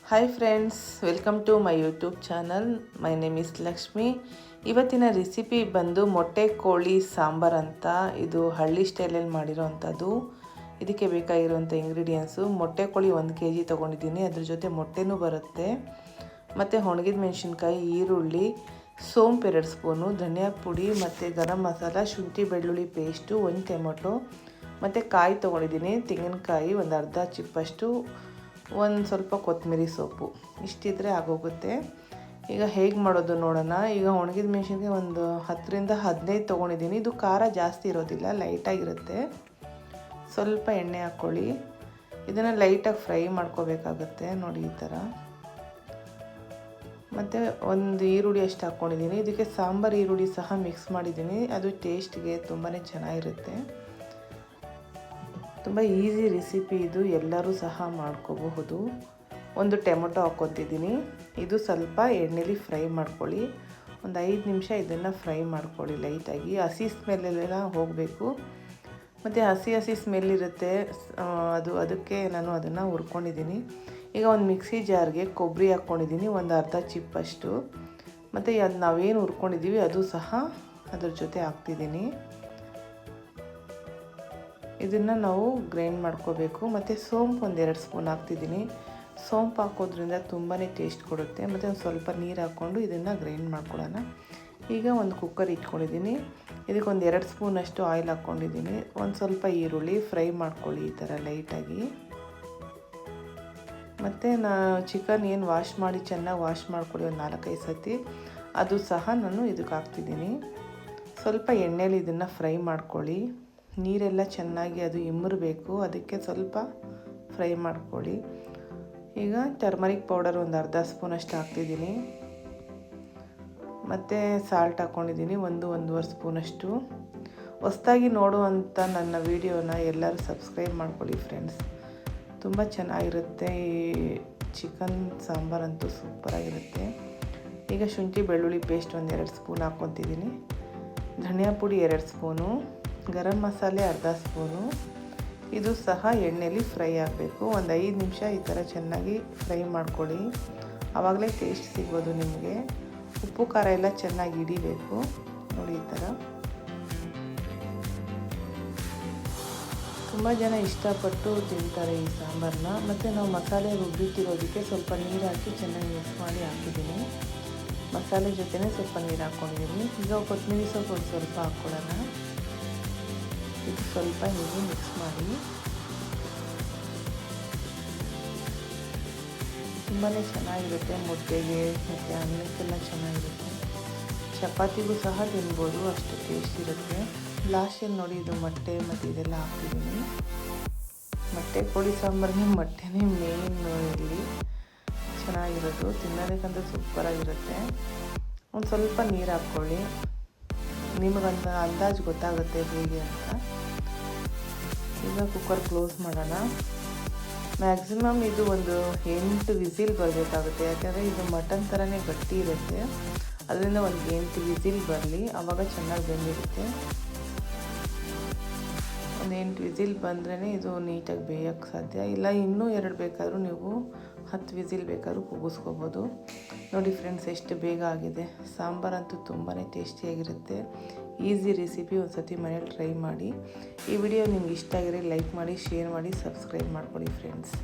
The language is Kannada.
Hi friends, welcome to my YouTube channel. My name is Lakshmi. ಇವತ್ತಿನ ರೆಸಿಪಿ ಬಂದು ಮೊಟ್ಟೆ ಕೋಳಿ ಸಾಂಬಾರು ಅಂತ. ಇದು ಹಳ್ಳಿ ಸ್ಟೈಲಲ್ಲಿ ಮಾಡಿರೋ ಅಂಥದ್ದು. ಇದಕ್ಕೆ ಬೇಕಾಗಿರುವಂಥ ಇಂಗ್ರೀಡಿಯೆಂಟ್ಸು: ಮೊಟ್ಟೆ ಕೋಳಿ 1 kg ತೊಗೊಂಡಿದ್ದೀನಿ, ಅದ್ರ ಜೊತೆ ಮೊಟ್ಟೆನೂ ಬರುತ್ತೆ, ಮತ್ತು ಒಣಗಿದ ಮೆಣಸಿನ್ಕಾಯಿ, ಈರುಳ್ಳಿ, ಸೋಂಪು 2 ಸ್ಪೂನು, ಧನಿಯಾ ಪುಡಿ ಮತ್ತು ಗರಂ ಮಸಾಲ, ಶುಂಠಿ ಬೆಳ್ಳುಳ್ಳಿ ಪೇಸ್ಟು, 1 ಟೊಮೊಟೊ, ಮತ್ತು ಕಾಯಿ ತೊಗೊಂಡಿದ್ದೀನಿ, ತೆಂಗಿನಕಾಯಿ ಒಂದು ಅರ್ಧ ಚಿಪ್ಪಷ್ಟು, ಒಂದು ಸ್ವಲ್ಪ ಕೊತ್ತಂಬರಿ ಸೊಪ್ಪು. ಇಷ್ಟಿದ್ರೆ ಆಗೋಗುತ್ತೆ. ಈಗ ಹೇಗೆ ಮಾಡೋದು ನೋಡೋಣ. ಈಗ ಒಣಗಿದ ಮೆಣಸಿನ್ಕಾಯಿ ಒಂದು 10ರಿಂದ 15 ತೊಗೊಂಡಿದ್ದೀನಿ. ಇದು ಖಾರ ಜಾಸ್ತಿ ಇರೋದಿಲ್ಲ, ಲೈಟಾಗಿರುತ್ತೆ. ಸ್ವಲ್ಪ ಎಣ್ಣೆ ಹಾಕ್ಕೊಳ್ಳಿ. ಇದನ್ನು ಲೈಟಾಗಿ ಫ್ರೈ ಮಾಡ್ಕೋಬೇಕಾಗತ್ತೆ ನೋಡಿ, ಈ ಥರ. ಮತ್ತು ಒಂದು ಈರುಳ್ಳಿ ಅಷ್ಟು ಹಾಕ್ಕೊಂಡಿದ್ದೀನಿ. ಇದಕ್ಕೆ ಸಾಂಬಾರು ಈರುಳ್ಳಿ ಸಹ ಮಿಕ್ಸ್ ಮಾಡಿದ್ದೀನಿ, ಅದು ಟೇಸ್ಟ್ಗೆ ತುಂಬಾ ಚೆನ್ನಾಗಿರುತ್ತೆ. ತುಂಬ ಈಸಿ ರೆಸಿಪಿ ಇದು, ಎಲ್ಲರೂ ಸಹ ಮಾಡ್ಕೋಬಹುದು. ಒಂದು ಟೊಮೊಟೊ ಹಾಕ್ಕೊತಿದ್ದೀನಿ. ಇದು ಸ್ವಲ್ಪ ಎಣ್ಣೆಲಿ ಫ್ರೈ ಮಾಡ್ಕೊಳ್ಳಿ. ಒಂದು 5 ನಿಮಿಷ ಇದನ್ನು ಫ್ರೈ ಮಾಡ್ಕೊಳ್ಳಿ ಲೈಟಾಗಿ. ಹಸಿ ಸ್ಮೆಲ್ಲೆಲ್ಲ ಹೋಗಬೇಕು. ಮತ್ತು ಹಸಿ ಸ್ಮೆಲ್ ಇರುತ್ತೆ, ಅದಕ್ಕೆ ನಾನು ಅದನ್ನು ಹುರ್ಕೊಂಡಿದ್ದೀನಿ. ಈಗ ಒಂದು ಮಿಕ್ಸಿ ಜಾರ್ಗೆ ಕೊಬ್ಬರಿ ಹಾಕ್ಕೊಂಡಿದ್ದೀನಿ, ಒಂದು ಅರ್ಧ ಚಿಪ್ಪಷ್ಟು. ಮತ್ತು ಅದು ನಾವೇನು ಹುರ್ಕೊಂಡಿದ್ದೀವಿ ಅದು ಸಹ ಅದ್ರ ಜೊತೆ ಹಾಕ್ತಿದ್ದೀನಿ. ಇದನ್ನು ನಾವು ಗ್ರೈಂಡ್ ಮಾಡ್ಕೋಬೇಕು. ಮತ್ತು ಸೋಂಪು ಒಂದು 2 ಸ್ಪೂನ್ ಹಾಕ್ತಿದ್ದೀನಿ. ಸೋಂಪು ಹಾಕೋದ್ರಿಂದ ತುಂಬಾ ಟೇಸ್ಟ್ ಕೊಡುತ್ತೆ. ಮತ್ತು ಒಂದು ಸ್ವಲ್ಪ ನೀರು ಹಾಕ್ಕೊಂಡು ಇದನ್ನು ಗ್ರೈಂಡ್ ಮಾಡ್ಕೊಳ್ಳೋಣ. ಈಗ ಒಂದು ಕುಕ್ಕರ್ ಇಟ್ಕೊಂಡಿದ್ದೀನಿ. ಇದಕ್ಕೆ ಒಂದು 2 ಸ್ಪೂನಷ್ಟು ಆಯಿಲ್ ಹಾಕ್ಕೊಂಡಿದ್ದೀನಿ. ಒಂದು ಸ್ವಲ್ಪ ಈರುಳ್ಳಿ ಫ್ರೈ ಮಾಡ್ಕೊಳ್ಳಿ ಈ ಥರ ಲೈಟಾಗಿ. ಮತ್ತು ಚಿಕನ್ ಏನು ಚೆನ್ನಾಗಿ ವಾಶ್ ಮಾಡ್ಕೊಳ್ಳಿ ಒಂದು 4-5 ಸತಿ, ಅದು ಸಹ ನಾನು ಇದಕ್ಕೆ ಹಾಕ್ತಿದ್ದೀನಿ. ಸ್ವಲ್ಪ ಎಣ್ಣೆಲಿ ಇದನ್ನು ಫ್ರೈ ಮಾಡ್ಕೊಳ್ಳಿ. ನೀರೆಲ್ಲ ಚೆನ್ನಾಗಿ ಅದು ಇಮ್ಮರಬೇಕು, ಅದಕ್ಕೆ ಸ್ವಲ್ಪ ಫ್ರೈ ಮಾಡ್ಕೊಳ್ಳಿ. ಈಗ ಟರ್ಮರಿಕ್ ಪೌಡರ್ ಒಂದು ಅರ್ಧ ಸ್ಪೂನಷ್ಟು ಹಾಕ್ತಿದ್ದೀನಿ. ಮತ್ತು ಸಾಲ್ಟ್ ಹಾಕ್ಕೊಂಡಿದ್ದೀನಿ, 1-1.5 ಸ್ಪೂನಷ್ಟು. ಹೊಸ್ದಾಗಿ ನೋಡುವಂಥ ನನ್ನ ವಿಡಿಯೋನ ಎಲ್ಲರೂ ಸಬ್ಸ್ಕ್ರೈಬ್ ಮಾಡ್ಕೊಳ್ಳಿ ಫ್ರೆಂಡ್ಸ್. ತುಂಬ ಚೆನ್ನಾಗಿರುತ್ತೆ ಈ ಚಿಕನ್ ಸಾಂಬಾರಂತೂ, ಸೂಪರಾಗಿರುತ್ತೆ. ಈಗ ಶುಂಠಿ ಬೆಳ್ಳುಳ್ಳಿ ಪೇಸ್ಟ್ ಒಂದು 2 ಸ್ಪೂನ್ ಹಾಕ್ಕೊತಿದ್ದೀನಿ. ಧನಿಯಾ ಪುಡಿ 2 ಸ್ಪೂನು, ಗರಂ ಮಸಾಲೆ ಅರ್ಧ ಸ್ಪೂನು. ಇದು ಸಹ ಎಣ್ಣೆಲಿ ಫ್ರೈ ಆಗಬೇಕು. ಒಂದು 5 ನಿಮಿಷ ಈ ಥರ ಚೆನ್ನಾಗಿ ಫ್ರೈ ಮಾಡ್ಕೊಳ್ಳಿ, ಆವಾಗಲೇ ಟೇಸ್ಟ್ ಸಿಗೋದು ನಿಮಗೆ. ಉಪ್ಪು ಖಾರ ಎಲ್ಲ ಚೆನ್ನಾಗಿ ಹಿಡಿಬೇಕು ನೋಡಿ, ಈ ಥರ. ತುಂಬ ಜನ ಇಷ್ಟಪಟ್ಟು ತಿಂತಾರೆ ಈ ಸಾಂಬಾರನ್ನ. ಮತ್ತು ನಾವು ಮಸಾಲೆ ರುಬ್ಬಿಟ್ಟಿರೋದಕ್ಕೆ ಸ್ವಲ್ಪ ನೀರು ಹಾಕಿ ಚೆನ್ನಾಗಿ ಮಿಕ್ಸ್ ಮಾಡಿ ಹಾಕಿದ್ದೀನಿ. ಮಸಾಲೆ ಜೊತೆನೇ ಸ್ವಲ್ಪ ನೀರು ಹಾಕ್ಕೊಂಡಿದ್ದೀನಿ. ಈಗ ಕೊತ್ತಂಬರಿ ಸೊಪ್ಪು ಒಂದು ಸ್ವಲ್ಪ ಹಾಕ್ಕೊಳ್ಳೋಣ. ಇದು ಸ್ವಲ್ಪ ಹೀಗೆ ಮಿಕ್ಸ್ ಮಾಡಿ. ತುಂಬಾ ಚೆನ್ನಾಗಿರುತ್ತೆ, ಮುದ್ದೆಗೆ ಮತ್ತು ಅನ್ನಕ್ಕೆಲ್ಲ ಚೆನ್ನಾಗಿರುತ್ತೆ. ಚಪಾತಿಗೂ ಸಹ ತಿನ್ಬೋದು, ಅಷ್ಟು ಟೇಸ್ಟ್ ಇರುತ್ತೆ. ಲಾಸ್ಟಲ್ಲಿ ನೋಡಿ, ಇದು ಮೊಟ್ಟೆ ಮತ್ತು ಇದೆಲ್ಲ ಹಾಕ್ತಿದ್ದೀನಿ. ಮೊಟ್ಟೆ ಕೋಳಿ ಸಾಂಬಾರಿಗೆ ಮೊಟ್ಟೆನೇ ಮೇನ್ ಇಲ್ಲಿ ಚೆನ್ನಾಗಿರೋದು, ತಿನ್ನೋದಕ್ಕಂತೂ ಸೂಪರಾಗಿರುತ್ತೆ. ಒಂದು ಸ್ವಲ್ಪ ನೀರು ಹಾಕ್ಕೊಳ್ಳಿ, ನಿಮಗಂತ ಅಂದಾಜು ಗೊತ್ತಾಗುತ್ತೆ ಹೇಗೆ ಅಂತ. ಈಗ ಕುಕ್ಕರ್ ಕ್ಲೋಸ್ ಮಾಡೋಣ. ಮ್ಯಾಕ್ಸಿಮಮ್ ಇದು ಒಂದು 8 ವಿಸಿಲ್ ಬರಬೇಕಾಗುತ್ತೆ, ಯಾಕಂದರೆ ಇದು ಮಟನ್ ಥರನೇ ಗಟ್ಟಿ ಇರುತ್ತೆ. ಅದರಿಂದ ಒಂದು 8 ವಿಸಿಲ್ ಬರಲಿ, ಆವಾಗ ಚೆನ್ನಾಗಿ ಬೆಂದಿರುತ್ತೆ. ಒಂದು 8 ವಿಸಿಲ್ ಬಂದ್ರೇ ಇದು ನೀಟಾಗಿ ಬೇಯೋಕ್ಕೆ ಸಾಧ್ಯ. ಇಲ್ಲ ಇನ್ನೂ 2 ಬೇಕಾದರೂ ನೀವು 10 ವಿಸಿಲ್ ಬೇಕಾದ್ರೂ ಕೂಗಿಸ್ಕೋಬೋದು. ನೋಡಿ ಫ್ರೆಂಡ್ಸ್, ಎಷ್ಟು ಬೇಗ ಆಗಿದೆ. ಸಾಂಬಾರಂತೂ ತುಂಬಾ ಟೇಸ್ಟಿಯಾಗಿರುತ್ತೆ. ಈಸಿ ರೆಸಿಪಿ, ಒಂದು ಸತಿ ಮನೇಲಿ ಟ್ರೈ ಮಾಡಿ. ಈ ವಿಡಿಯೋ ನಿಮ್ಗೆ ಇಷ್ಟ ಆಗಿದ್ರೆ ಲೈಕ್ ಮಾಡಿ, ಶೇರ್ ಮಾಡಿ, ಸಬ್ಸ್ಕ್ರೈಬ್ ಮಾಡ್ಕೊಳ್ಳಿ ಫ್ರೆಂಡ್ಸ್.